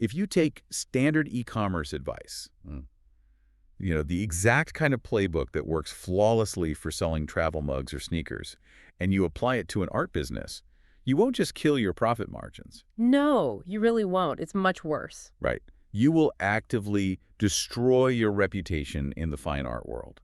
If you take standard e-commerce advice, the exact kind of playbook that works flawlessly for selling travel mugs or sneakers, and you apply it to an art business, you won't just kill your profit margins. No, you really won't. It's much worse. Right. You will actively destroy your reputation in the fine art world.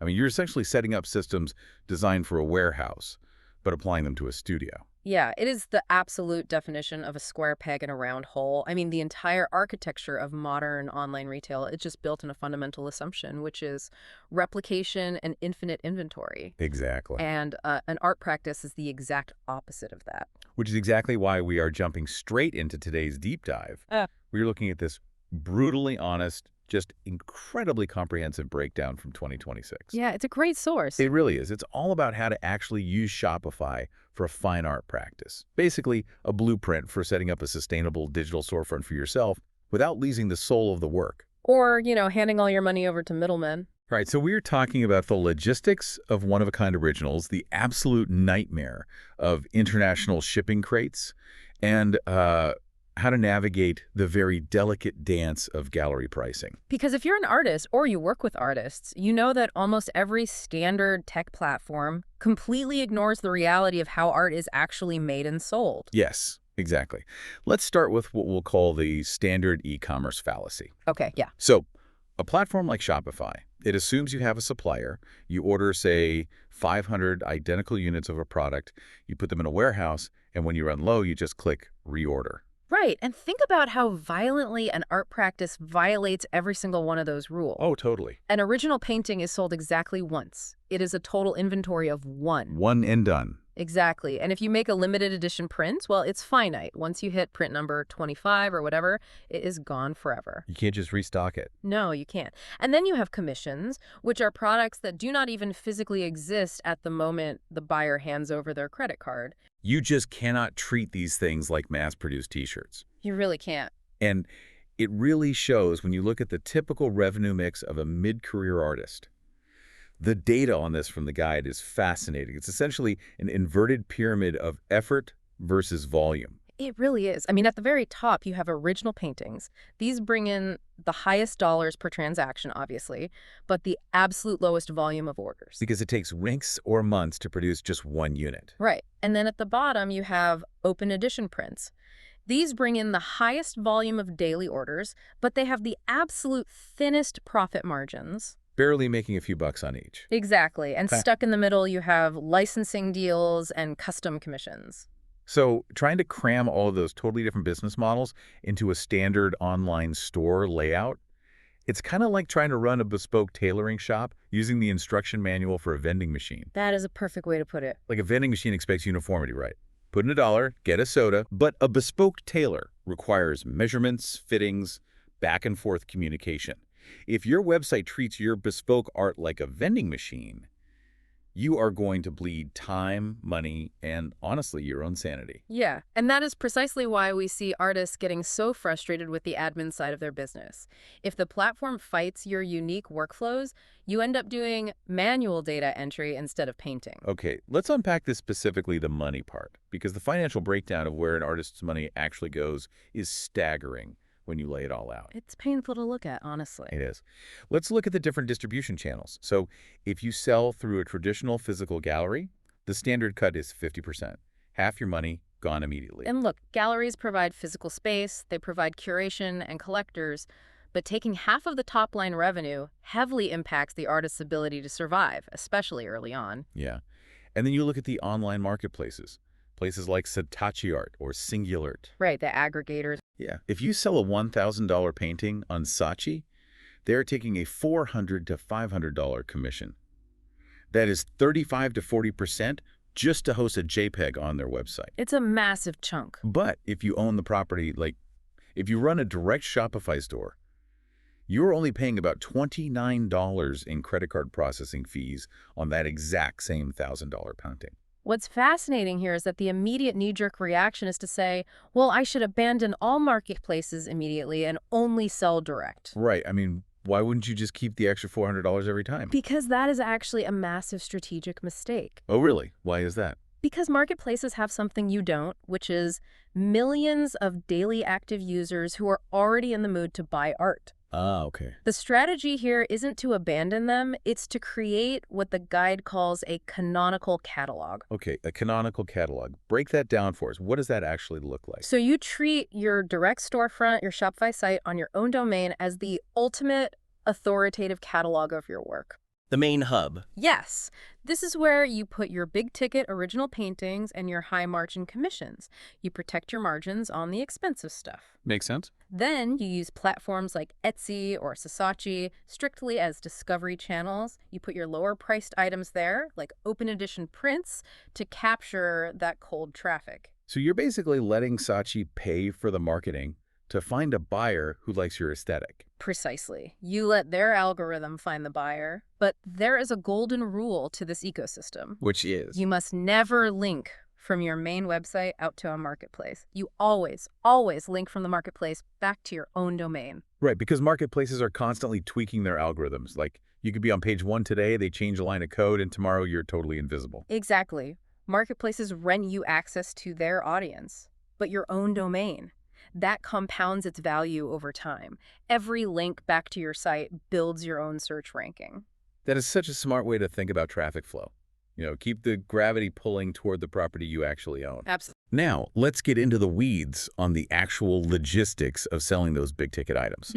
I mean, you're essentially setting up systems designed for a warehouse, but applying them to a studio. Yeah, it is the absolute definition of a square peg in a round hole. I mean, the entire architecture of modern online retail is just built on a fundamental assumption, which is replication and infinite inventory. Exactly. And an art practice is the exact opposite of that. Which is exactly why we are jumping straight into today's deep dive. We're looking at this brutally honest, just incredibly comprehensive breakdown from 2026. Yeah, it's a great source. It really is. It's all about how to actually use Shopify for a fine art practice. Basically, a blueprint for setting up a sustainable digital storefront for yourself without losing the soul of the work. Or, handing all your money over to middlemen. Right, so we're talking about the logistics of one-of-a-kind originals, the absolute nightmare of international shipping crates, and how to navigate the very delicate dance of gallery pricing. Because if you're an artist or you work with artists, you know that almost every standard tech platform completely ignores the reality of how art is actually made and sold. Yes, exactly. Let's start with what we'll call the standard e-commerce fallacy. Okay, yeah. So, a platform like Shopify, it assumes you have a supplier. You order, say, 500 identical units of a product, you put them in a warehouse, and when you run low, you just click reorder. Right, and think about how violently an art practice violates every single one of those rules. Oh, totally. An original painting is sold exactly once. It is a total inventory of one. One and done. Exactly. And if you make a limited edition print, well, it's finite. Once you hit print number 25 or whatever, it is gone forever. You can't just restock it. No, you can't. And then you have commissions, which are products that do not even physically exist at the moment the buyer hands over their credit card. You just cannot treat these things like mass-produced T-shirts. You really can't. And it really shows when you look at the typical revenue mix of a mid-career artist. The data on this from the guide is fascinating. It's essentially an inverted pyramid of effort versus volume. It really is. I mean, at the very top, you have original paintings. These bring in the highest dollars per transaction, obviously, but the absolute lowest volume of orders. Because it takes weeks or months to produce just one unit. Right. And then at the bottom, you have open edition prints. These bring in the highest volume of daily orders, but they have the absolute thinnest profit margins. Barely making a few bucks on each. Exactly. And stuck in the middle, you have licensing deals and custom commissions. So trying to cram all of those totally different business models into a standard online store layout, it's kind of like trying to run a bespoke tailoring shop using the instruction manual for a vending machine. That is a perfect way to put it. Like a vending machine expects uniformity, right? Put in $1, get a soda, but a bespoke tailor requires measurements, fittings, back and forth communication. If your website treats your bespoke art like a vending machine, you are going to bleed time, money, and honestly, your own sanity. Yeah, and that is precisely why we see artists getting so frustrated with the admin side of their business. If the platform fights your unique workflows, you end up doing manual data entry instead of painting. Okay, let's unpack this specifically, the money part, because the financial breakdown of where an artist's money actually goes is staggering when you lay it all out. It's painful to look at, honestly. It is. Let's look at the different distribution channels. So if you sell through a traditional physical gallery, the standard cut is 50%. Half your money gone immediately. And look, galleries provide physical space, they provide curation and collectors, but taking half of the top line revenue heavily impacts the artist's ability to survive, especially early on. Yeah. And then you look at the online marketplaces. Places like Saatchi Art or Singulart. Right, the aggregators. Yeah. If you sell a $1,000 painting on Saatchi, they're taking a $400 to $500 commission. That is 35 to 40% just to host a JPEG on their website. It's a massive chunk. But if you own the property, like if you run a direct Shopify store, you're only paying about $29 in credit card processing fees on that exact same $1,000 painting. What's fascinating here is that the immediate knee-jerk reaction is to say, well, I should abandon all marketplaces immediately and only sell direct. Right. I mean, why wouldn't you just keep the extra $400 every time? Because that is actually a massive strategic mistake. Oh, really? Why is that? Because marketplaces have something you don't, which is millions of daily active users who are already in the mood to buy art. Ah, okay. The strategy here isn't to abandon them, it's to create what the guide calls a canonical catalog. Okay, a canonical catalog. Break that down for us. What does that actually look like? So you treat your direct storefront, your Shopify site on your own domain as the ultimate authoritative catalog of your work. The main hub. Yes, this is where you put your big-ticket original paintings and your high-margin commissions. You protect your margins on the expensive stuff. Makes sense. Then you use platforms like Etsy or Sasachi strictly as discovery channels. You put your lower-priced items there, like open edition prints, to capture that cold traffic. So you're basically letting Saatchi pay for the marketing to find a buyer who likes your aesthetic. Precisely. You let their algorithm find the buyer, but there is a golden rule to this ecosystem. Which is? You must never link from your main website out to a marketplace. You always link from the marketplace back to your own domain. Right, because marketplaces are constantly tweaking their algorithms. Like, you could be on page 1 today, they change a line of code, and tomorrow you're totally invisible. Exactly. Marketplaces rent you access to their audience, but your own domain. That compounds its value over time. Every link back to your site builds your own search ranking. That is such a smart way to think about traffic flow. Keep the gravity pulling toward the property you actually own. Absolutely. Now, let's get into the weeds on the actual logistics of selling those big-ticket items.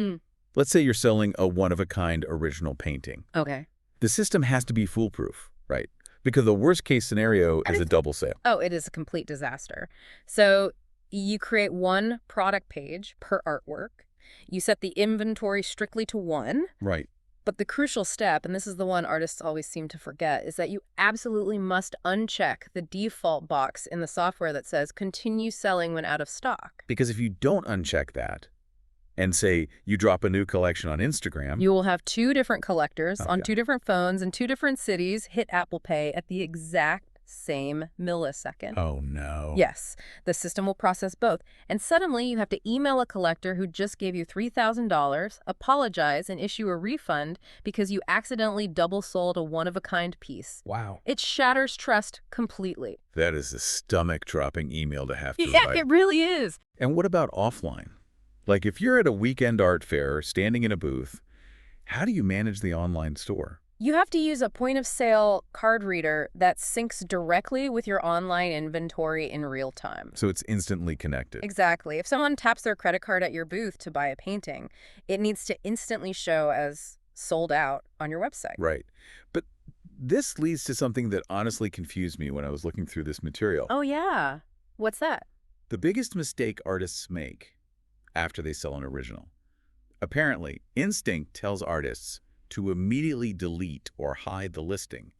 Let's say you're selling a one-of-a-kind original painting. Okay. The system has to be foolproof, right? Because the worst-case scenario is a double sale. Oh, it is a complete disaster. So you create one product page per artwork. You set the inventory strictly to one. Right. But the crucial step, and this is the one artists always seem to forget, is that you absolutely must uncheck the default box in the software that says continue selling when out of stock. Because if you don't uncheck that and say you drop a new collection on Instagram, You will have two different collectors on two different phones in two different cities hit Apple Pay at the exact same millisecond. oh no. Yes, the system will process both. And suddenly you have to email a collector who just gave you $3,000, apologize, and issue a refund because you accidentally double sold a one-of-a-kind piece. Wow. It shatters trust completely. That is a stomach-dropping email to have to Yeah, write. it really is. And what about offline? Like if you're at a weekend art fair, standing in a booth, how do you manage the online store? You have to use a point-of-sale card reader that syncs directly with your online inventory in real time. So it's instantly connected. Exactly. If someone taps their credit card at your booth to buy a painting, it needs to instantly show as sold out on your website. Right. But this leads to something that honestly confused me when I was looking through this material. Oh, yeah. What's that? The biggest mistake artists make after they sell an original. Apparently, instinct tells artists to immediately delete or hide the listing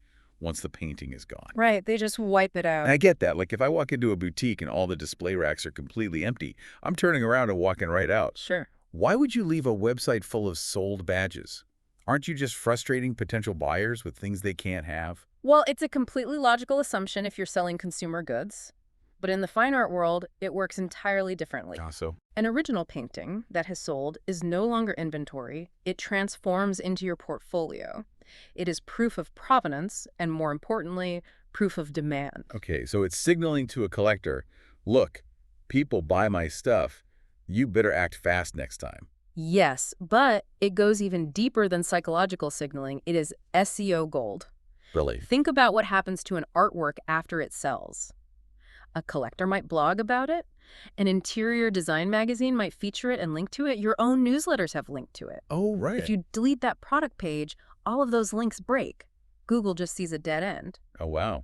once the painting is gone. Right. They just wipe it out. And I get that. Like if I walk into a boutique and all the display racks are completely empty, I'm turning around and walking right out. Sure. Why would you leave a website full of sold badges? Aren't you just frustrating potential buyers with things they can't have? Well, it's a completely logical assumption if you're selling consumer goods. But in the fine art world, it works entirely differently. So An original painting that has sold is no longer inventory. It transforms into your portfolio. It is proof of provenance and, more importantly, proof of demand. okay, so it's signaling to a collector, look, people buy my stuff. You better act fast next time. Yes, but it goes even deeper than psychological signaling. It is SEO gold. Really? Think about what happens to an artwork after it sells. A collector might blog about it. An interior design magazine might feature it and link to it. Your own newsletters have linked to it. Oh, right. If you delete that product page, all of those links break. Google just sees a dead end. Oh, wow.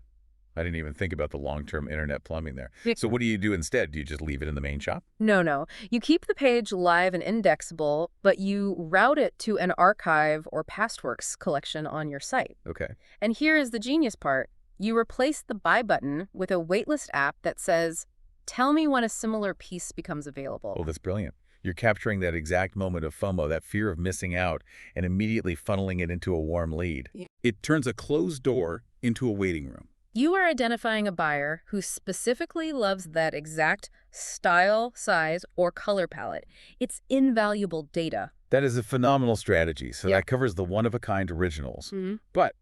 I didn't even think about the long-term internet plumbing there. So what do you do instead? Do you just leave it in the main shop? No. You keep the page live and indexable, but you route it to an archive or pastworks collection on your site. Okay. And here is the genius part. You replace the buy button with a waitlist app that says, tell me when a similar piece becomes available. Oh, that's brilliant. You're capturing that exact moment of FOMO, that fear of missing out, and immediately funneling it into a warm lead. Yeah. It turns a closed door into a waiting room. You are identifying a buyer who specifically loves that exact style, size, or color palette. It's invaluable data. That is a phenomenal strategy, so Yep. that covers the one-of-a-kind originals. Hmm. But,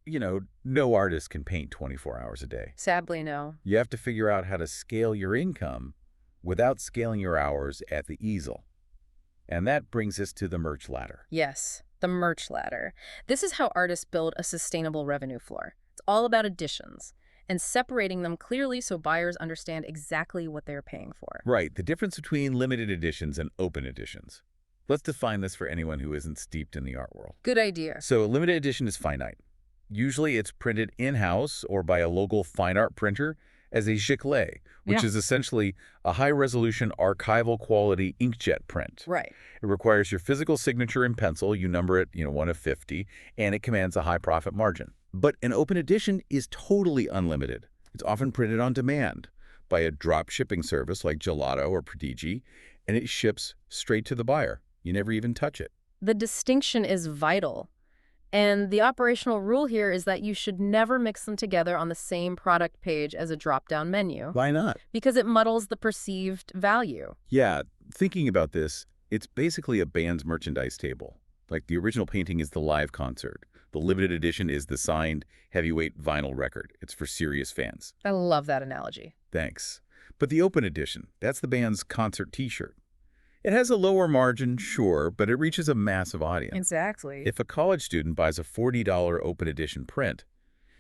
no artist can paint 24 hours a day. Sadly, no. You have to figure out how to scale your income without scaling your hours at the easel. And that brings us to the merch ladder. Yes, the merch ladder. This is how artists build a sustainable revenue floor. It's all about additions and separating them clearly so buyers understand exactly what they're paying for. Right, the difference between limited editions and open editions. Let's define this for anyone who isn't steeped in the art world. Good idea. So a limited edition is finite. Usually it's printed in-house or by a local fine art printer as a giclée, which Yeah. is essentially a high-resolution archival quality inkjet print. Right. It requires your physical signature in pencil, you number it, 1 of 50, and it commands a high profit margin. But an open edition is totally unlimited. It's often printed on demand by a drop shipping service like Gelato or Prodigi, and it ships straight to the buyer. You never even touch it. The distinction is vital. And the operational rule here is that you should never mix them together on the same product page as a drop-down menu Why not? because it muddles the perceived value. Yeah, thinking about this, it's basically a band's merchandise table. Like the original painting is the live concert. The limited edition is the signed heavyweight vinyl record. It's for serious fans. I love that analogy. Thanks. But the open edition, that's the band's concert t-shirt. It has a lower margin, sure, but it reaches a massive audience. Exactly. If a college student buys a $40 open edition print,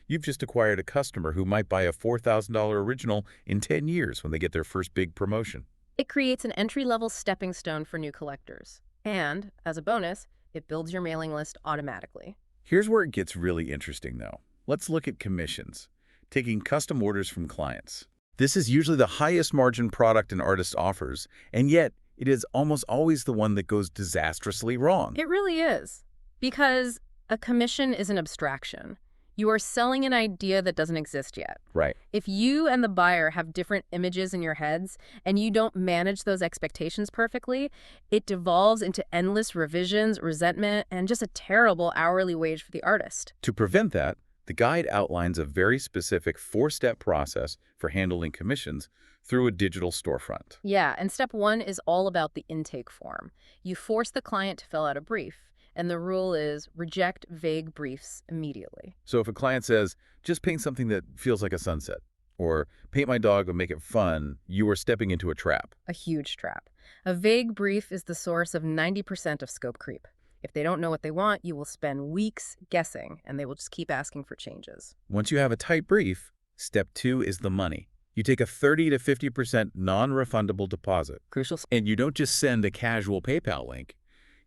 you've just acquired a customer who might buy a $4,000 original in 10 years when they get their first big promotion. It creates an entry-level stepping stone for new collectors. And, as a bonus, it builds your mailing list automatically. Here's where it gets really interesting, though. Let's look at commissions, taking custom orders from clients. This is usually the highest margin product an artist offers, and yet it is almost always the one that goes disastrously wrong. It really is. Because a commission is an abstraction. You are selling an idea that doesn't exist yet. Right. If you and the buyer have different images in your heads and you don't manage those expectations perfectly, it devolves into endless revisions, resentment, and just a terrible hourly wage for the artist. To prevent that, the guide outlines a very specific 4-step process for handling commissions through a digital storefront. Yeah, and step 1 is all about the intake form. You force the client to fill out a brief. And the rule is reject vague briefs immediately. So if a client says, just paint something that feels like a sunset, or paint my dog but make it fun, you are stepping into a trap. A huge trap. A vague brief is the source of 90% of scope creep. If they don't know what they want, you will spend weeks guessing, and they will just keep asking for changes. Once you have a tight brief, step 2 is the money. You take a 30 to 50% non-refundable deposit. Crucial. And you don't just send a casual PayPal link.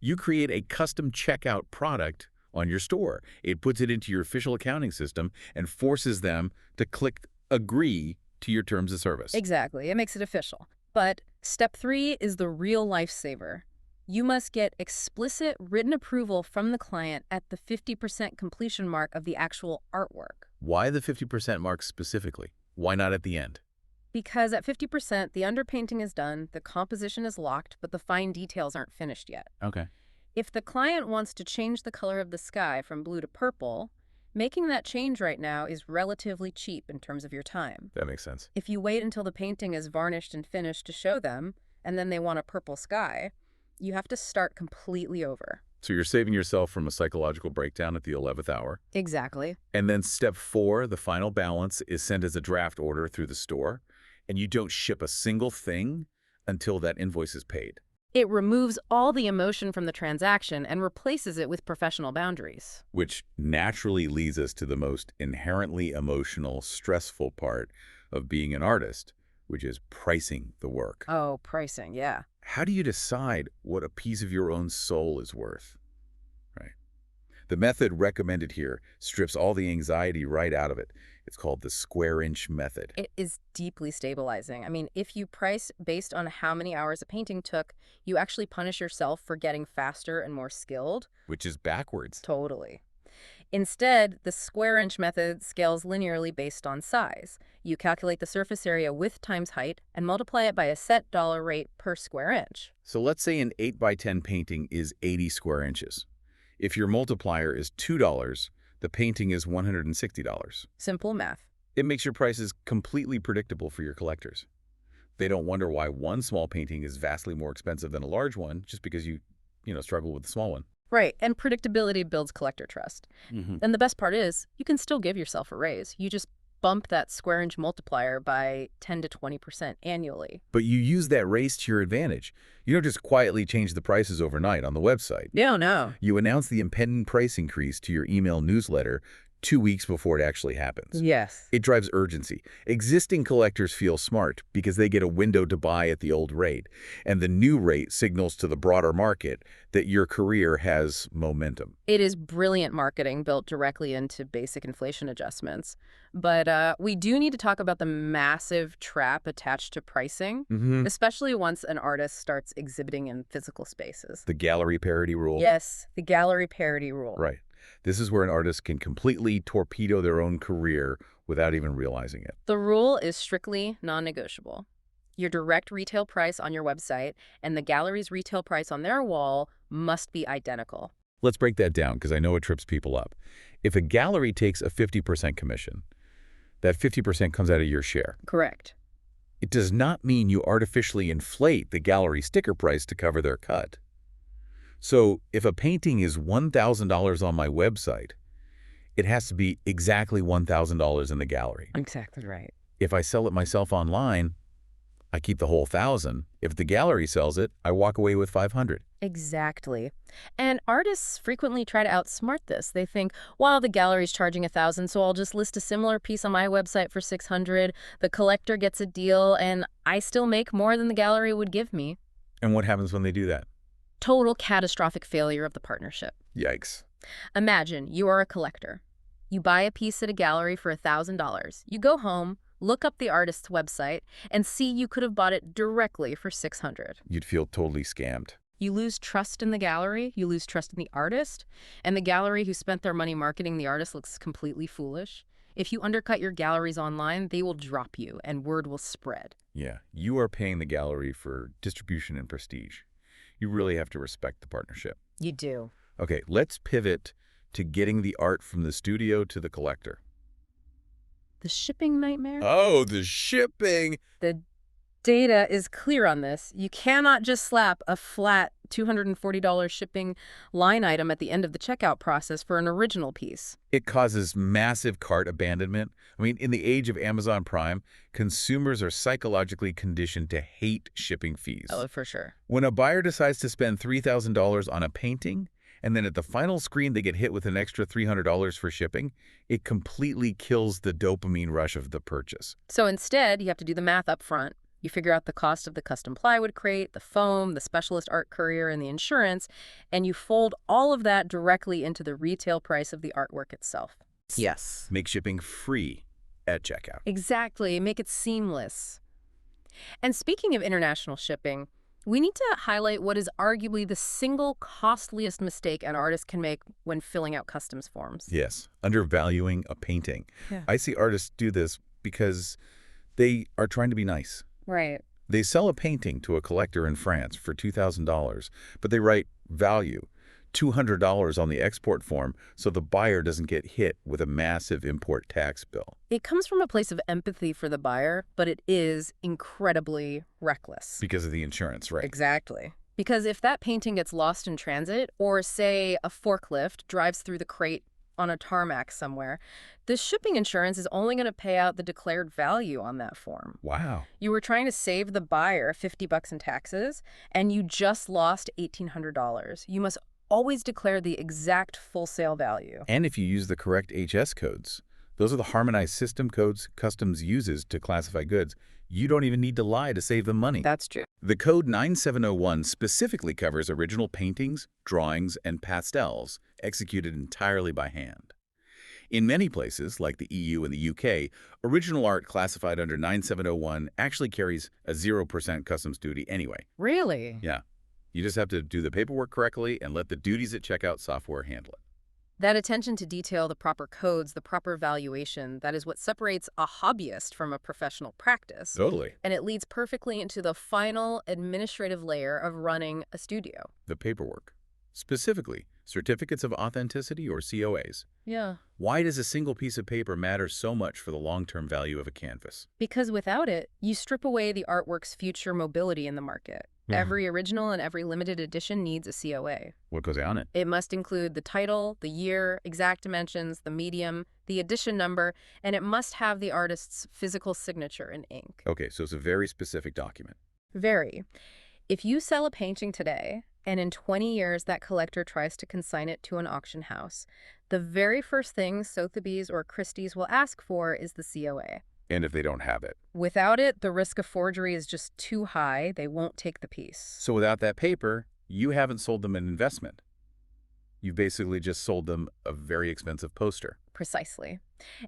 You create a custom checkout product on your store. It puts it into your official accounting system and forces them to click agree to your terms of service. Exactly. It makes it official. But step 3 is the real lifesaver. You must get explicit written approval from the client at the 50% completion mark of the actual artwork. Why the 50% mark specifically? Why not at the end? Because at 50%, the underpainting is done, the composition is locked, but the fine details aren't finished yet. Okay. If the client wants to change the color of the sky from blue to purple, making that change right now is relatively cheap in terms of your time. That makes sense. If you wait until the painting is varnished and finished to show them, and then they want a purple sky, you have to start completely over. So you're saving yourself from a psychological breakdown at the 11th hour. Exactly. And then step 4, the final balance, is sent as a draft order through the store, and you don't ship a single thing until that invoice is paid. It removes all the emotion from the transaction and replaces it with professional boundaries. Which naturally leads us to the most inherently emotional, stressful part of being an artist, which is pricing the work. Oh, pricing, yeah. How do you decide what a piece of your own soul is worth? Right. The method recommended here strips all the anxiety right out of it. It's called the square inch method. It is deeply stabilizing. I mean, if you price based on how many hours a painting took, you actually punish yourself for getting faster and more skilled. Which is backwards. Totally. Instead, the square inch method scales linearly based on size. You calculate the surface area width times height and multiply it by a set dollar rate per square inch. So let's say an 8x10 painting is 80 square inches. If your multiplier is $2, the painting is $160. Simple math. It makes your prices completely predictable for your collectors. They don't wonder why one small painting is vastly more expensive than a large one just because you struggle with the small one. Right, and predictability builds collector trust. Hmm. And the best part is, you can still give yourself a raise. You just bump that square inch multiplier by 10 to 20% annually. But you use that raise to your advantage. You don't just quietly change the prices overnight on the website. No, no. You announce the impending price increase to your email newsletter 2 weeks before it actually happens. Yes. It drives urgency. Existing collectors feel smart because they get a window to buy at the old rate, and the new rate signals to the broader market that your career has momentum. It is brilliant marketing built directly into basic inflation adjustments. But we do need to talk about the massive trap attached to pricing, especially once an artist starts exhibiting in physical spaces. The gallery parity rule. Yes, the gallery parity rule. Right. This is where an artist can completely torpedo their own career without even realizing it. The rule is strictly non-negotiable. Your direct retail price on your website and the gallery's retail price on their wall must be identical. Let's break that down because I know it trips people up. If a gallery takes a 50% commission, that 50% comes out of your share. Correct. It does not mean you artificially inflate the gallery sticker price to cover their cut. So if a painting is $1,000 on my website, it has to be exactly $1,000 in the gallery. Exactly right. If I sell it myself online, I keep the whole 1,000. If the gallery sells it, I walk away with 500. Exactly. And artists frequently try to outsmart this. They think, well, the gallery's charging 1,000, so I'll just list a similar piece on my website for 600. The collector gets a deal, and I still make more than the gallery would give me. And what happens when they do that? Total catastrophic failure of the partnership. Yikes. Imagine you are a collector. You buy a piece at a gallery for $1,000. You go home, look up the artist's website, and see you could have bought it directly for 600. You'd feel totally scammed. You lose trust in the gallery, you lose trust in the artist, and the gallery who spent their money marketing the artist looks completely foolish. If you undercut your galleries online, they will drop you, and word will spread. Yeah, you are paying the gallery for distribution and prestige. You really have to respect the partnership. You do. Okay, let's pivot to getting the art from the studio to the collector. The shipping nightmare? Oh, the shipping! The data is clear on this. You cannot just slap a flat $240 shipping line item at the end of the checkout process for an original piece. It causes massive cart abandonment. I mean, in the age of Amazon Prime, consumers are psychologically conditioned to hate shipping fees. Oh, for sure. When a buyer decides to spend $3,000 on a painting, and then at the final screen they get hit with an extra $300 for shipping, it completely kills the dopamine rush of the purchase. So instead, you have to do the math up front. You figure out the cost of the custom plywood crate, the foam, the specialist art courier, and the insurance, and you fold all of that directly into the retail price of the artwork itself. Yes. Make shipping free at checkout. Exactly. Make it seamless. And speaking of international shipping, we need to highlight what is arguably the single costliest mistake an artist can make when filling out customs forms. Yes, undervaluing a painting. Yeah. I see artists do this because they are trying to be nice. Right. They sell a painting to a collector in France for $2,000, but they write value, $200 on the export form, so the buyer doesn't get hit with a massive import tax bill. It comes from a place of empathy for the buyer, but it is incredibly reckless. Because of the insurance, right? Exactly. Because if that painting gets lost in transit, or say a forklift drives through the crate on a tarmac somewhere, the shipping insurance is only going to pay out the declared value on that form. Wow. You were trying to save the buyer $50 in taxes, and you just lost $1,800. You must always declare the exact full sale value. And if you use the correct HS codes, those are the harmonized system codes customs uses to classify goods. You don't even need to lie to save them money. That's true. The code 9701 specifically covers original paintings, drawings, and pastels executed entirely by hand. In many places, like the EU and the UK, original art classified under 9701 actually carries a 0% customs duty anyway. Really? Yeah. You just have to do the paperwork correctly and let the duties at checkout software handle it. That attention to detail, the proper codes, the proper valuation, that is what separates a hobbyist from a professional practice. Totally. And it leads perfectly into the final administrative layer of running a studio. The paperwork. Specifically, certificates of authenticity or COAs. Yeah. Why does a single piece of paper matter so much for the long-term value of a canvas? Because without it, you strip away the artwork's future mobility in the market. Every original and every limited edition needs a COA. What goes on it? It must include the title, the year, exact dimensions, the medium, the edition number, and it must have the artist's physical signature in ink. Okay, so it's a very specific document. Very. If you sell a painting today, and in 20 years that collector tries to consign it to an auction house, the very first thing Sotheby's or Christie's will ask for is the COA. And if they don't have it? Without it, the risk of forgery is just too high. They won't take the piece. So without that paper, you haven't sold them an investment. You've basically just sold them a very expensive poster. Precisely.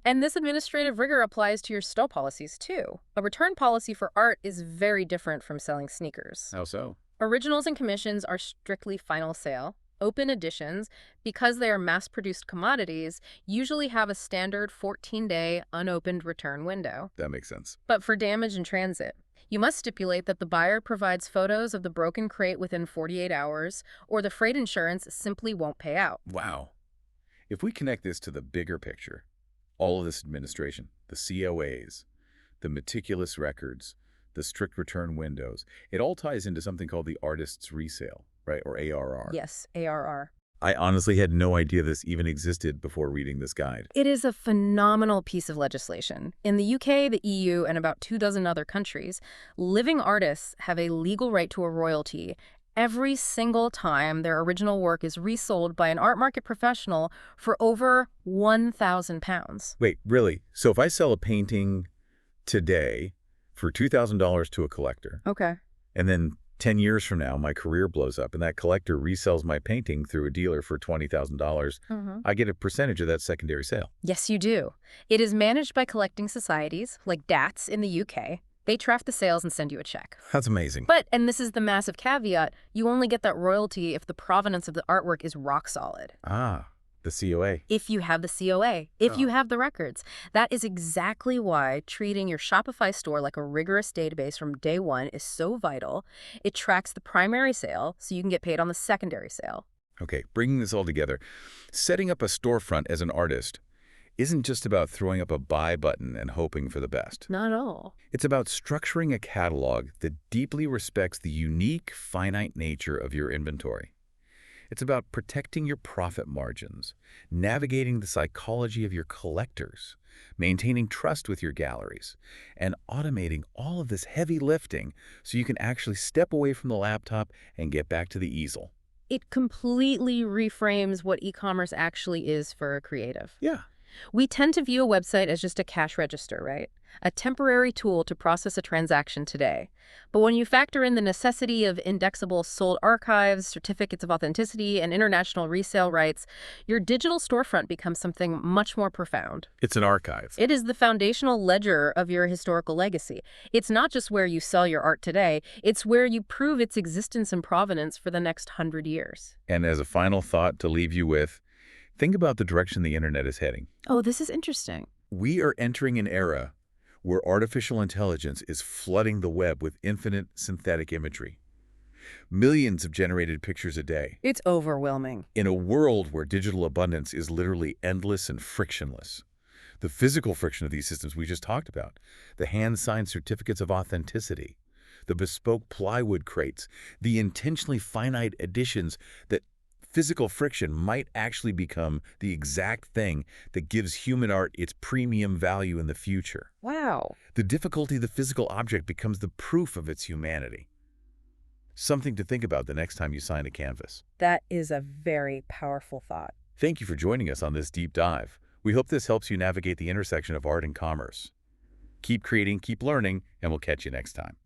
And this administrative rigor applies to your STO policies, too. A return policy for art is very different from selling sneakers. How so? Originals and commissions are strictly final sale. Open editions, because they are mass-produced commodities, usually have a standard 14-day unopened return window. That makes sense. But for damage in transit, you must stipulate that the buyer provides photos of the broken crate within 48 hours, or the freight insurance simply won't pay out. Wow. If we connect this to the bigger picture, all of this administration, the COAs, the meticulous records, the strict return windows, it all ties into something called the artist's resale, right? Or ARR. Yes, ARR. I honestly had no idea this even existed before reading this guide. It is a phenomenal piece of legislation. In the UK, the EU, and about 24 other countries, living artists have a legal right to a royalty every single time their original work is resold by an art market professional for over £1,000. Wait, really? So if I sell a painting today for $2,000 to a collector, Okay. and then 10 years from now, my career blows up and that collector resells my painting through a dealer for $20,000, I get a percentage of that secondary sale. Yes, you do. It is managed by collecting societies, like DATS in the UK. They track the sales and send you a check. That's amazing. But, and this is the massive caveat, you only get that royalty if the provenance of the artwork is rock solid. Ah, the COA. If you have the COA, if you have the records. That is exactly why treating your Shopify store like a rigorous database from day one is so vital. It tracks the primary sale so you can get paid on the secondary sale. Okay, bringing this all together, setting up a storefront as an artist isn't just about throwing up a buy button and hoping for the best. Not at all. It's about structuring a catalog that deeply respects the unique, finite nature of your inventory. It's about protecting your profit margins, navigating the psychology of your collectors, maintaining trust with your galleries, and automating all of this heavy lifting so you can actually step away from the laptop and get back to the easel. It completely reframes what e-commerce actually is for a creative. Yeah. We tend to view a website as just a cash register, right? A temporary tool to process a transaction today. But when you factor in the necessity of indexable sold archives, certificates of authenticity, and international resale rights, your digital storefront becomes something much more profound. It's an archive. It is the foundational ledger of your historical legacy. It's not just where you sell your art today, it's where you prove its existence and provenance for the next 100 years. And as a final thought to leave you with, think about the direction the internet is heading. Oh, this is interesting. We are entering an era where artificial intelligence is flooding the web with infinite synthetic imagery. Millions of generated pictures a day. It's overwhelming. In a world where digital abundance is literally endless and frictionless. The physical friction of these systems we just talked about, the hand-signed certificates of authenticity, the bespoke plywood crates, the intentionally finite editions, that physical friction might actually become the exact thing that gives human art its premium value in the future. Wow. The difficulty of the physical object becomes the proof of its humanity. Something to think about the next time you sign a canvas. That is a very powerful thought. Thank you for joining us on this deep dive. We hope this helps you navigate the intersection of art and commerce. Keep creating, keep learning, and we'll catch you next time.